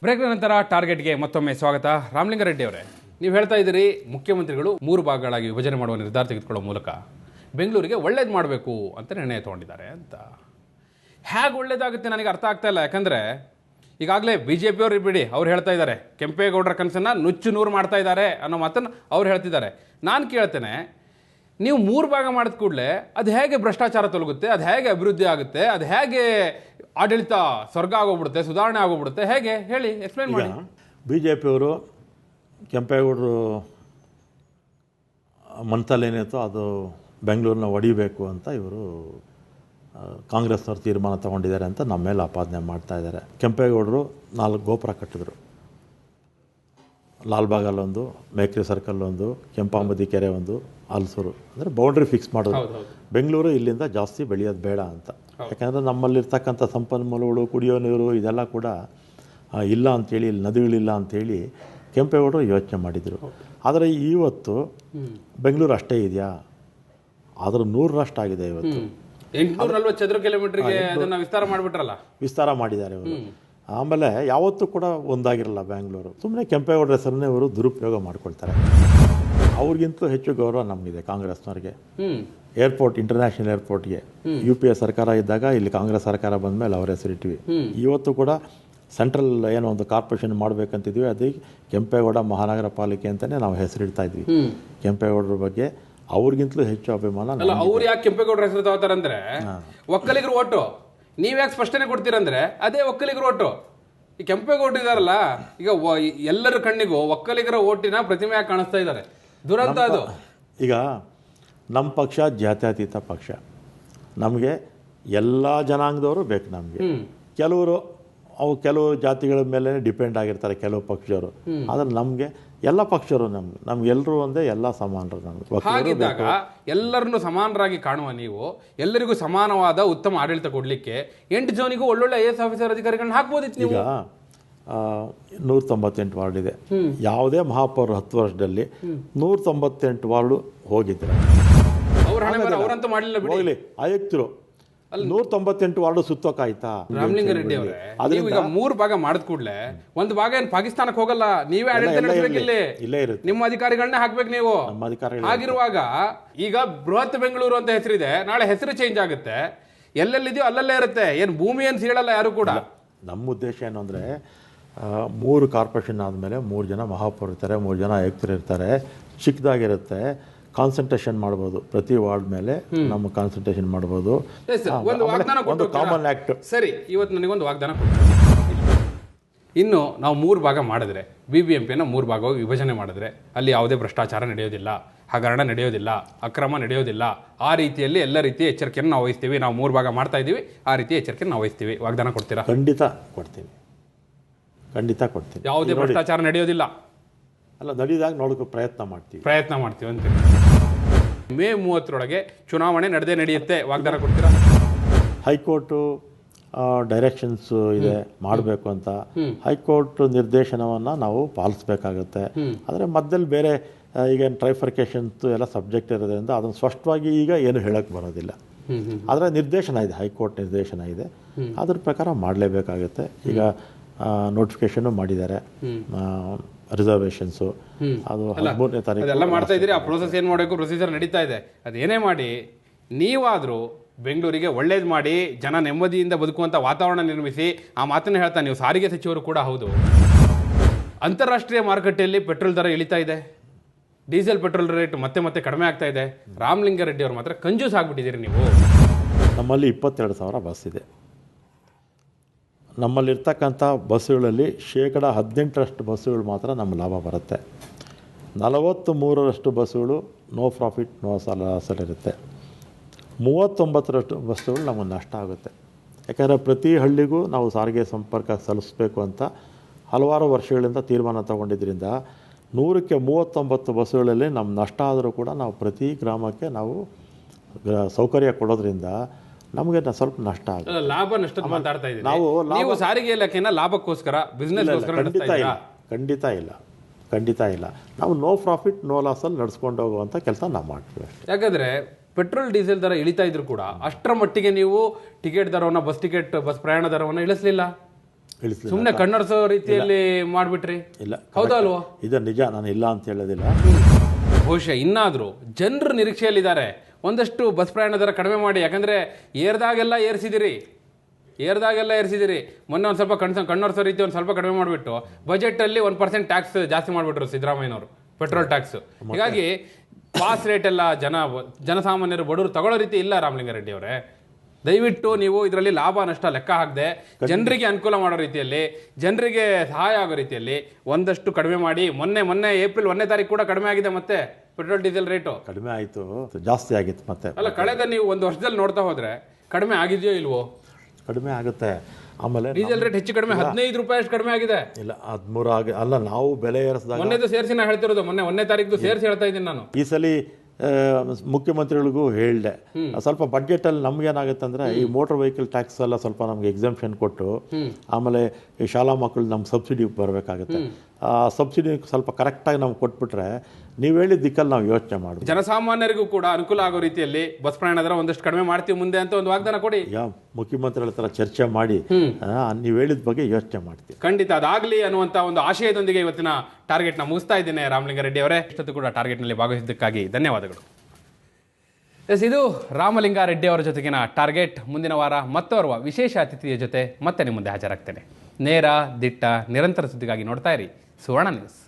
ಬ್ರೇಕ್ನ ನಂತರ ಟಾರ್ಗೆಟ್ಗೆ ಮತ್ತೊಮ್ಮೆ ಸ್ವಾಗತ. ರಾಮಲಿಂಗಾರೆಡ್ಡಿ ಅವರೇ, ನೀವು ಹೇಳ್ತಾ ಇದ್ದೀರಿ ಮುಖ್ಯಮಂತ್ರಿಗಳು 3 ಭಾಗಗಳಾಗಿ ವಿಭಜನೆ ಮಾಡುವ ನಿರ್ಧಾರ ತೆಗೆದುಕೊಳ್ಳೋ ಮೂಲಕ ಬೆಂಗಳೂರಿಗೆ ಒಳ್ಳೇದು ಮಾಡಬೇಕು ಅಂತ ನಿರ್ಣಯ ತೊಗೊಂಡಿದ್ದಾರೆ ಅಂತ. ಹೇಗೆ ಒಳ್ಳೇದಾಗುತ್ತೆ ನನಗೆ ಅರ್ಥ ಆಗ್ತಾ ಇಲ್ಲ. ಯಾಕಂದರೆ ಈಗಾಗಲೇ BJP ಅವರು ಬಿಡಿ ಅವ್ರು ಹೇಳ್ತಾ ಇದ್ದಾರೆ, ಕೆಂಪೇಗೌಡರ ಕನಸನ್ನು ನುಚ್ಚು ನೂರು ಮಾಡ್ತಾ ಇದ್ದಾರೆ ಅನ್ನೋ ಮಾತನ್ನು ಅವ್ರು ಹೇಳ್ತಿದ್ದಾರೆ. ನಾನು ಕೇಳ್ತೇನೆ, ನೀವು 3 ಭಾಗ ಮಾಡಿದ ಕೂಡಲೇ ಅದು ಹೇಗೆ ಭ್ರಷ್ಟಾಚಾರ ತೊಲಗುತ್ತೆ, ಅದು ಹೇಗೆ ಅಭಿವೃದ್ಧಿ ಆಗುತ್ತೆ, ಅದು ಹೇಗೆ ಆಡಳಿತ ಸ್ವರ್ಗ ಆಗೋಗ್ಬಿಡುತ್ತೆ, ಸುಧಾರಣೆ ಆಗೋಗ್ಬಿಡುತ್ತೆ, ಹೇಗೆ ಹೇಳಿ, ಎಕ್ಸ್ಪ್ಲೇನ್ ಮಾಡಿ. BJP ಅವರು ಕೆಂಪೇಗೌಡರು ಮನಸ್ಸಲ್ಲೇನಿತ್ತು ಅದು ಬೆಂಗಳೂರನ್ನ ಒಡಿಬೇಕು ಅಂತ ಇವರು ಕಾಂಗ್ರೆಸ್ನವ್ರು ತೀರ್ಮಾನ ತೊಗೊಂಡಿದ್ದಾರೆ ಅಂತ ನಮ್ಮ ಮೇಲೆ ಆಪಾದನೆ ಮಾಡ್ತಾ ಇದ್ದಾರೆ. ಕೆಂಪೇಗೌಡರು 4 ಗೋಪುರ ಕಟ್ಟಿದ್ರು. ಲಾಲ್ಬಾಗಲ್ಲೊಂದು, ಮೇಕ್ರಿ ಸರ್ಕಲ್ ಒಂದು, ಕೆಂಪಾಂಬದಿ ಕೆರೆ ಒಂದು, ಹಲಸೂರು, ಅಂದರೆ ಬೌಂಡ್ರಿ ಫಿಕ್ಸ್ ಮಾಡೋದು. ಬೆಂಗಳೂರು ಇಲ್ಲಿಂದ ಜಾಸ್ತಿ ಬೆಳೆಯೋದು ಬೇಡ ಅಂತ. ಯಾಕೆಂದರೆ ನಮ್ಮಲ್ಲಿರ್ತಕ್ಕಂಥ ಸಂಪನ್ಮೂಲಗಳು, ಕುಡಿಯೋ ನೀರು ಇದೆಲ್ಲ ಕೂಡ ಇಲ್ಲ ಅಂಥೇಳಿ, ಇಲ್ಲಿ ನದಿಗಳಿಲ್ಲ ಅಂಥೇಳಿ ಕೆಂಪೇಗೌಡರು ಯೋಚನೆ ಮಾಡಿದರು. ಆದರೆ ಇವತ್ತು ಬೆಂಗಳೂರು ಅಷ್ಟೇ ಇದೆಯಾ? ಆದರೂ 100ರಷ್ಟು ಆಗಿದೆ ಇವತ್ತು. 840 ಚದರ ಕಿಲೋಮೀಟರ್ಗೆ ಅದನ್ನು ವಿಸ್ತಾರ ಮಾಡಿಬಿಟ್ರಲ್ಲ. ವಿಸ್ತಾರ ಮಾಡಿದ್ದಾರೆ ಇವರು. ಆಮೇಲೆ ಯಾವತ್ತೂ ಕೂಡ ಒಂದಾಗಿರಲ್ಲ ಬೆಂಗಳೂರು. ಸುಮ್ಮನೆ ಕೆಂಪೇಗೌಡರ ಹೆಸರನ್ನೇ ಇವರು ದುರುಪಯೋಗ ಮಾಡ್ಕೊಳ್ತಾರೆ. ಅವ್ರಿಗಿಂತಲೂ ಹೆಚ್ಚು ಗೌರವ ನಮಗಿದೆ ಕಾಂಗ್ರೆಸ್ನವ್ರಿಗೆ. ಏರ್ಪೋರ್ಟ್, ಇಂಟರ್ನ್ಯಾಷನಲ್ ಏರ್ಪೋರ್ಟ್ಗೆ UPA ಸರ್ಕಾರ ಇದ್ದಾಗ ಇಲ್ಲಿ ಕಾಂಗ್ರೆಸ್ ಸರ್ಕಾರ ಬಂದ ಮೇಲೆ ಅವ್ರ ಹೆಸರಿಟ್ವಿ. ಇವತ್ತು ಕೂಡ ಸೆಂಟ್ರಲ್ ಏನೋ ಒಂದು ಕಾರ್ಪೊರೇಷನ್ ಮಾಡಬೇಕಂತಿದ್ವಿ, ಅದಕ್ಕೆ ಕೆಂಪೇಗೌಡ ಮಹಾನಗರ ಪಾಲಿಕೆ ಅಂತಲೇ ನಾವು ಹೆಸರಿಡ್ತಾ ಇದ್ವಿ. ಕೆಂಪೇಗೌಡರ ಬಗ್ಗೆ ಅವ್ರಿಗಿಂತಲೂ ಹೆಚ್ಚು ಅಭಿಮಾನ. ಅವ್ರು ಯಾಕೆ ಕೆಂಪೇಗೌಡರ ಹೆಸರು ತಗೋತಾರಂದ್ರೆ ಒಕ್ಕಲಿಗರು ಓಟು, ನೀವ್ಯಾಕೆ ಸ್ಪಷ್ಟನೆ ಕೊಡ್ತೀರಂದ್ರೆ ಅದೇ ಒಕ್ಕಲಿಗರು ಓಟು. ಈ ಕೆಂಪೇಗೌಡರು ಇದಾರಲ್ಲ, ಈಗ ಎಲ್ಲರ ಕಣ್ಣಿಗೂ ಒಕ್ಕಲಿಗರ ಓಟಿನ ಪ್ರತಿಮೆ ಯಾಕೆ ಕಾಣಿಸ್ತಾ ಇದ್ದಾರೆ? ದುರಂತ ಅದು. ಈಗ ನಮ್ಮ ಪಕ್ಷ ಜಾತ್ಯತೀತ ಪಕ್ಷ. ನಮಗೆ ಎಲ್ಲ ಜನಾಂಗದವರು ಬೇಕು. ನಮಗೆ ಕೆಲವು ಜಾತಿಗಳ ಮೇಲೆ ಡಿಪೆಂಡ್ ಆಗಿರ್ತಾರೆ ಕೆಲವು ಪಕ್ಷದವರು. ಆದರೆ ನಮಗೆ ಎಲ್ಲ ಪಕ್ಷರು ನಮ್ಗೆಲ್ಲರೂ ಒಂದೇ, ಎಲ್ಲ ಸಮಾನರು. ನಮ್ಗೆ ಹಾಗಿದ್ದಾಗ ಎಲ್ಲರನ್ನು ಸಮಾನರಾಗಿ ಕಾಣುವ ನೀವು ಎಲ್ಲರಿಗೂ ಸಮಾನವಾದ ಉತ್ತಮ ಆಡಳಿತ ಕೊಡಲಿಕ್ಕೆ 8 ಜೋನಿಗೂ ಒಳ್ಳೊಳ್ಳೆ IAS ಆಫೀಸರ್ ಅಧಿಕಾರಿಗಳನ್ನ ಹಾಕ್ಬೋದಿತ್ತು. ಈಗ 198 ವಾರ್ಡ್ ಇದೆ. ಯಾವುದೇ ಮಹಾಪೌರ 10 ವರ್ಷದಲ್ಲಿ 198 ವಾರ್ಡು ಹೋಗಿದ್ದಾರೆ. ಹೋಗ್ಲಿ, ಆಯುಕ್ತರು 198 ವಾರ್ಡು ಸುತ್ತೋಕಾಯ್ತಾ? ರಾಮಲಿಂಗಾರೆಡ್ಡಿ ಅವರೇ, ಈಗ 3 ಭಾಗ ಮಾಡಿದ ಕೂಡಲೇ ಒಂದು ಭಾಗ ಏನು ಪಾಕಿಸ್ತಾನಕ್ಕೆ ಹೋಗಲ್ಲ, ನೀವೇ ಆಡಳಿತ ನಡೆಸಬೇಕಿಲ್ಲ, ನಿಮ್ಮ ಅಧಿಕಾರಿಗಳನ್ನೇ ಹಾಕ್ಬೇಕು ನೀವು. ಹಾಗಿರುವಾಗ ಈಗ ಬೃಹತ್ ಬೆಂಗಳೂರು ಅಂತ ಹೆಸರಿದೆ, ನಾಳೆ ಹೆಸರು ಚೇಂಜ್ ಆಗುತ್ತೆ, ಎಲ್ಲೆಲ್ಲಿದೆಯೋ ಅಲ್ಲಲ್ಲೇ ಇರುತ್ತೆ, ಏನು ಭೂಮಿ ಏನು ಸೀಳಲ್ಲ ಯಾರು ಕೂಡ. ನಮ್ಮ ಉದ್ದೇಶ ಏನು ಅಂದರೆ 3 ಕಾರ್ಪೊರೇಷನ್ ಆದಮೇಲೆ 3 ಜನ ಮಹಾಪೌರ ಇರ್ತಾರೆ, 3 ಜನ ಆಯುಕ್ತರು ಇರ್ತಾರೆ. ಚಿಕ್ಕದಾಗಿರುತ್ತೆ, ಕಾನ್ಸಂಟ್ರೇಷನ್ ಮಾಡ್ಬೋದು. ಪ್ರತಿ ವಾರ್ಡ್ ಮೇಲೆ ನಮ್ಮ ಕಾನ್ಸಂಟ್ರೇಷನ್ ಮಾಡ್ಬೋದು. ಒಂದು ಕಾಮನ್ ಆಕ್ಟ್. ಸರಿ, ಇವತ್ತು ನನಗೊಂದು ವಾಗ್ದಾನ ಕೊಟ್ಟು, ಇನ್ನು ನಾವು 3 ಭಾಗ ಮಾಡಿದ್ರೆ, BBMPಯನ್ನು 3 ಭಾಗವಾಗಿ ವಿಭಜನೆ ಮಾಡಿದ್ರೆ ಅಲ್ಲಿ ಯಾವುದೇ ಭ್ರಷ್ಟಾಚಾರ ನಡೆಯೋದಿಲ್ಲ, ಹಗರಣ ನಡೆಯೋದಿಲ್ಲ, ಅಕ್ರಮ ನಡೆಯೋದಿಲ್ಲ. ಆ ರೀತಿಯಲ್ಲಿ ಎಲ್ಲ ರೀತಿಯ ಎಚ್ಚರಿಕೆಯನ್ನು ನಾವು ವಹಿಸ್ತೀವಿ. ನಾವು 3 ಭಾಗ ಮಾಡ್ತಾ ಇದ್ದೀವಿ, ಆ ರೀತಿಯ ಎಚ್ಚರಿಕೆಯನ್ನು ನಾವು ವಹಿಸ್ತೀವಿ. ವಾಗ್ದಾನ ಕೊಡ್ತೀರಾ? ಖಂಡಿತ ಕೊಡ್ತೀನಿ, ಖಂಡಿತ ಕೊಡ್ತೀನಿ. ಯಾವುದೇ ಭ್ರಷ್ಟಾಚಾರ ನಡೆಯೋದಿಲ್ಲ. ಅಲ್ಲ, ನಡೆದಾಗ ನೋಡೋಕೆ ಪ್ರಯತ್ನ ಮಾಡ್ತೀವಿ ಅಂತ. ಮೇ 30ರೊಳಗೆ ಚುನಾವಣೆ ನಡೆಯುತ್ತೆ. ವಾಗ್ದಾನ ಕೊಡ್ತೀರಾ? ಹೈಕೋರ್ಟು ಡೈರೆಕ್ಷನ್ಸ್ ಇದೆ ಮಾಡಬೇಕು ಅಂತ. ಹೈಕೋರ್ಟ್ ನಿರ್ದೇಶನವನ್ನು ನಾವು ಪಾಲಿಸಬೇಕಾಗುತ್ತೆ. ಆದರೆ ಮಧ್ಯದಲ್ಲಿ ಬೇರೆ ಈಗ ಟ್ರೈಫರ್ಕೇಷನ್ಸ್ ಎಲ್ಲ ಸಬ್ಜೆಕ್ಟ್ ಇರೋದ್ರಿಂದ ಅದನ್ನು ಸ್ಪಷ್ಟವಾಗಿ ಈಗ ಏನು ಹೇಳೋಕ್ಕೆ ಬರೋದಿಲ್ಲ. ಆದರೆ ನಿರ್ದೇಶನ ಇದೆ, ಹೈಕೋರ್ಟ್ ನಿರ್ದೇಶನ ಇದೆ, ಅದ್ರ ಪ್ರಕಾರ ಮಾಡಲೇಬೇಕಾಗುತ್ತೆ. ಈಗ ನೋಟಿಫಿಕೇಶನ್ನು ಮಾಡಿದ್ದಾರೆ, ರಿಸರ್ವೇಷನ್ಸು. ಅದು 13ನೇ ತಾರೀಕು ಅದೆಲ್ಲ ಮಾಡ್ತಾ ಇದ್ದೀರಿ. ಆ ಪ್ರೋಸೆಸ್ ಏನು ಮಾಡಬೇಕು, ಪ್ರೊಸೀಜರ್ ನಡೀತಾ ಇದೆ. ಅದೇನೇ ಮಾಡಿ ನೀವಾದರೂ ಬೆಂಗಳೂರಿಗೆ ಒಳ್ಳೇದು ಮಾಡಿ, ಜನ ನೆಮ್ಮದಿಯಿಂದ ಬದುಕುವಂಥ ವಾತಾವರಣ ನಿರ್ಮಿಸಿ. ಆ ಮಾತನ್ನು ಹೇಳ್ತಾ, ನೀವು ಸಾರಿಗೆ ಸಚಿವರು ಕೂಡ ಹೌದು. ಅಂತಾರಾಷ್ಟ್ರೀಯ ಮಾರುಕಟ್ಟೆಯಲ್ಲಿ ಪೆಟ್ರೋಲ್ ದರ ಇಳಿತಾ ಇದೆ, ಡೀಸೆಲ್ ಪೆಟ್ರೋಲ್ ರೇಟ್ ಮತ್ತೆ ಕಡಿಮೆ ಆಗ್ತಾ ಇದೆ. ರಾಮಲಿಂಗಾರೆಡ್ಡಿ ಅವರು ಮಾತ್ರ ಕಂಜೂಸ್ ಆಗಿಬಿಟ್ಟಿದ್ದೀರಿ ನೀವು. ನಮ್ಮಲ್ಲಿ 22,000 ಬಸ್ ಇದೆ. ನಮ್ಮಲ್ಲಿರ್ತಕ್ಕಂಥ ಬಸ್ಸುಗಳಲ್ಲಿ 18% ಬಸ್ಸುಗಳು ಮಾತ್ರ ನಮ್ಮ ಲಾಭ ಬರುತ್ತೆ. 43% ಬಸ್ಸುಗಳು ನೋ ಪ್ರಾಫಿಟ್ ನೋ ಲಾಸಲ್ಲಿರುತ್ತೆ. 39% ಬಸ್ಸುಗಳು ನಮಗೆ ನಷ್ಟ ಆಗುತ್ತೆ. ಯಾಕಂದರೆ ಪ್ರತಿ ಹಳ್ಳಿಗೂ ನಾವು ಸಾರಿಗೆ ಸಂಪರ್ಕ ಸಲ್ಲಿಸಬೇಕು ಅಂತ ಹಲವಾರು ವರ್ಷಗಳಿಂದ ತೀರ್ಮಾನ ತಗೊಂಡಿದ್ದರಿಂದ 100ಕ್ಕೆ 39 ಬಸ್ಸುಗಳಲ್ಲಿ ನಮ್ಮ ನಷ್ಟ ಆದರೂ ಕೂಡ ನಾವು ಪ್ರತಿ ಗ್ರಾಮಕ್ಕೆ ನಾವು ಸೌಕರ್ಯ ಕೊಡೋದ್ರಿಂದ ನಮಗೆ ಸ್ವಲ್ಪ ನಷ್ಟ ಆಗುತ್ತೆ. ಲಾಭ ನಷ್ಟ ಮಾತಾಡ್ತಾ ಇದ್ದೀವಿ ನಾವು. ಸಾರಿಗೆ ಇಲಾಖೆನ ಲಾಭಕ್ಕೋಸ್ಕರ, ಬಿಸ್ನೆಸ್ಗೋಸ್ಕರ ಖಂಡಿತ ಇಲ್ಲ. ನಾವು ನೋ ಪ್ರಾಫಿಟ್ ನೋ ಲಾಸಲ್ಲಿ ನಡ್ಸ್ಕೊಂಡು ಹೋಗುವಂಥ ಕೆಲಸ ನಾವು ಮಾಡ್ತೀವಿ ಅಷ್ಟೇ. ಯಾಕಂದರೆ ಪೆಟ್ರೋಲ್ ಡೀಸೆಲ್ ದರ ಇಳಿತಾ ಇದ್ರು ಕೂಡ ಅಷ್ಟರ ಮಟ್ಟಿಗೆ ನೀವು ಟಿಕೆಟ್ ದರವನ್ನು, ಬಸ್ ಪ್ರಯಾಣ ದರವನ್ನು ಇಳಿಸಲಿಲ್ಲ. ಇಳಿಸ್ಲಿಲ್ಲ. ಸುಮ್ಮನೆ ಕಣ್ಣೊರೆಸೋ ರೀತಿಯಲ್ಲಿ ಮಾಡಿಬಿಟ್ರಿ. ಇಲ್ಲ, ಹೌದಾ ಅಲ್ವಾ? ಇದು ನಿಜ, ನಾನು ಇಲ್ಲ ಅಂತ ಹೇಳೋದಿಲ್ಲ. ಬಹುಶಃ ಇನ್ನಾದರೂ ಜನರು ನಿರೀಕ್ಷೆಯಲ್ಲಿದ್ದಾರೆ, ಒಂದಷ್ಟು ಬಸ್ ಪ್ರಯಾಣ ದರ ಕಡಿಮೆ ಮಾಡಿ. ಯಾಕಂದರೆ ಏರ್ದಾಗೆಲ್ಲ ಏರಿಸಿದಿರಿ, ಮೊನ್ನೆ ಒಂದು ಸ್ವಲ್ಪ ಕಣ್ಣೊರೆಸೋ ರೀತಿ ಒಂದು ಸ್ವಲ್ಪ ಕಡಿಮೆ ಮಾಡಿಬಿಟ್ಟು ಬಜೆಟಲ್ಲಿ 1% ಟ್ಯಾಕ್ಸ್ ಜಾಸ್ತಿ ಮಾಡಿಬಿಟ್ರು ಸಿದ್ದರಾಮಯ್ಯನವರು, ಪೆಟ್ರೋಲ್ ಟ್ಯಾಕ್ಸ್. ಹೀಗಾಗಿ ಪಾಸ್ ರೇಟ್ ಎಲ್ಲ ಜನಸಾಮಾನ್ಯರು ಬಡವರು ತಗೊಳ್ಳೋ ರೀತಿ ಇಲ್ಲ. ರಾಮಲಿಂಗಾರೆಡ್ಡಿ ಅವರೇ, ದಯವಿಟ್ಟು ನೀವು ಇದರಲ್ಲಿ ಲಾಭ ನಷ್ಟ ಲೆಕ್ಕ ಹಾಕದೆ ಜನರಿಗೆ ಅನುಕೂಲ ಮಾಡೋ ರೀತಿಯಲ್ಲಿ, ಜನರಿಗೆ ಸಹಾಯ ಆಗೋ ರೀತಿಯಲ್ಲಿ ಒಂದಷ್ಟು ಕಡಿಮೆ ಮಾಡಿ. ಮೊನ್ನೆ ಏಪ್ರಿಲ್ 1ನೇ ತಾರೀಕು ಕೂಡ ಕಡಿಮೆ ಆಗಿದೆ ಮತ್ತೆ ಪೆಟ್ರೋಲ್ ಡೀಸೆಲ್ ರೇಟು. ಕಡಿಮೆ ಆಯಿತು, ಜಾಸ್ತಿ ಆಗಿತ್ತು ಮತ್ತೆ. ಅಲ್ಲ, ಕಳೆದ ನೀವು ಒಂದು ವರ್ಷದಲ್ಲಿ ನೋಡ್ತಾ ಹೋದ್ರೆ ಕಡಿಮೆ ಆಗಿದೆಯೋ ಇಲ್ವೋ? ಕಡಿಮೆ ಆಗುತ್ತೆ. ಆಮೇಲೆ ಡೀಸೆಲ್ ರೇಟ್ ಹೆಚ್ಚು ಕಡಿಮೆ 15 ರೂಪಾಯಿ ಅಷ್ಟು ಕಡಿಮೆ ಆಗಿದೆ. ಇಲ್ಲ, 13 ಅಲ್ಲ, ನಾವು ಬೆಲೆ ಏರಿಸಿದಾಗ ಮೊನ್ನೆದು ಸೇರಿಸಿ ನಾ ಹೇಳ್ತಿರೋದು, ಮೊನ್ನೆ 1ನೇ ತಾರೀಕು ಸೇರಿಸಿ ಹೇಳ್ತಾ ಇದ್ದೀನಿ ನಾನು. ಈ ಸಲ ಮುಖ್ಯಮಂತ್ರಿಗಳಿಗೂ ಹೇಳಿದೆ, ಸ್ವಲ್ಪ ಬಡ್ಜೆಟಲ್ಲಿ ನಮ್ಗೇನಾಗುತ್ತೆ ಅಂದರೆ ಈ ಮೋಟರ್ ವೆಹಿಕಲ್ ಟ್ಯಾಕ್ಸ್ ಎಲ್ಲ ಸ್ವಲ್ಪ ನಮ್ಗೆ ಎಕ್ಸಂಪ್ಷನ್ ಕೊಟ್ಟು, ಆಮೇಲೆ ಈ ಶಾಲಾ ಮಕ್ಕಳು ನಮ್ಗೆ ಸಬ್ಸಿಡಿ ಬರಬೇಕಾಗುತ್ತೆ. ಆ ಸಬ್ಸಿಡಿ ಸ್ವಲ್ಪ ಕರೆಕ್ಟಾಗಿ ನಾವು ಕೊಟ್ಬಿಟ್ರೆ ನೀವು ಹೇಳಿದ ದಿಕ್ಕಲ್ಲಿ ನಾವು ಯೋಚನೆ ಮಾಡ್ತೀವಿ. ಜನಸಾಮಾನ್ಯರಿಗೂ ಕೂಡ ಅನುಕೂಲ ಆಗೋ ರೀತಿಯಲ್ಲಿ ಬಸ್ ಪ್ರಯಾಣ ದರ ಒಂದಷ್ಟು ಕಡಿಮೆ ಮಾಡ್ತೀವಿ ಮುಂದೆ ಅಂತ ಒಂದು ವಾಗ್ದಾನ ಕೊಡಿ. ಮುಖ್ಯಮಂತ್ರಿಗಳ ಹತ್ರ ಚರ್ಚೆ ಮಾಡಿ ನೀವು ಹೇಳಿದ ಬಗ್ಗೆ ಯೋಚನೆ ಮಾಡ್ತೀವಿ. ಖಂಡಿತ ಅದಾಗಲಿ ಅನ್ನುವಂಥ ಒಂದು ಆಶಯದೊಂದಿಗೆ ಇವತ್ತಿನ ಟಾರ್ಗೆಟ್ನ ಮುಗಿಸ್ತಾ ಇದ್ದೇನೆ. ರಾಮಲಿಂಗಾರೆಡ್ಡಿ ಅವರೇ, ಇಷ್ಟೊತ್ತು ಕೂಡ ಟಾರ್ಗೆಟ್ನಲ್ಲಿ ಭಾಗವಹಿಸಿದ್ದಕ್ಕಾಗಿ ಧನ್ಯವಾದಗಳು. ಇದು ರಾಮಲಿಂಗಾರೆಡ್ಡಿ ಅವರ ಜೊತೆಗಿನ ಟಾರ್ಗೆಟ್. ಮುಂದಿನ ವಾರ ಮತ್ತೋರ್ವ ವಿಶೇಷ ಅತಿಥಿಯ ಜೊತೆ ಮತ್ತೆ ನಿಮ್ಮ ಮುಂದೆ ಹಾಜರಾಗ್ತೇನೆ. ನೇರ, ದಿಟ್ಟ, ನಿರಂತರ ಸುದ್ದಿಗಾಗಿ ನೋಡ್ತಾ ಇರಿ ಸುವರ್ಣ ನ್ಯೂಸ್.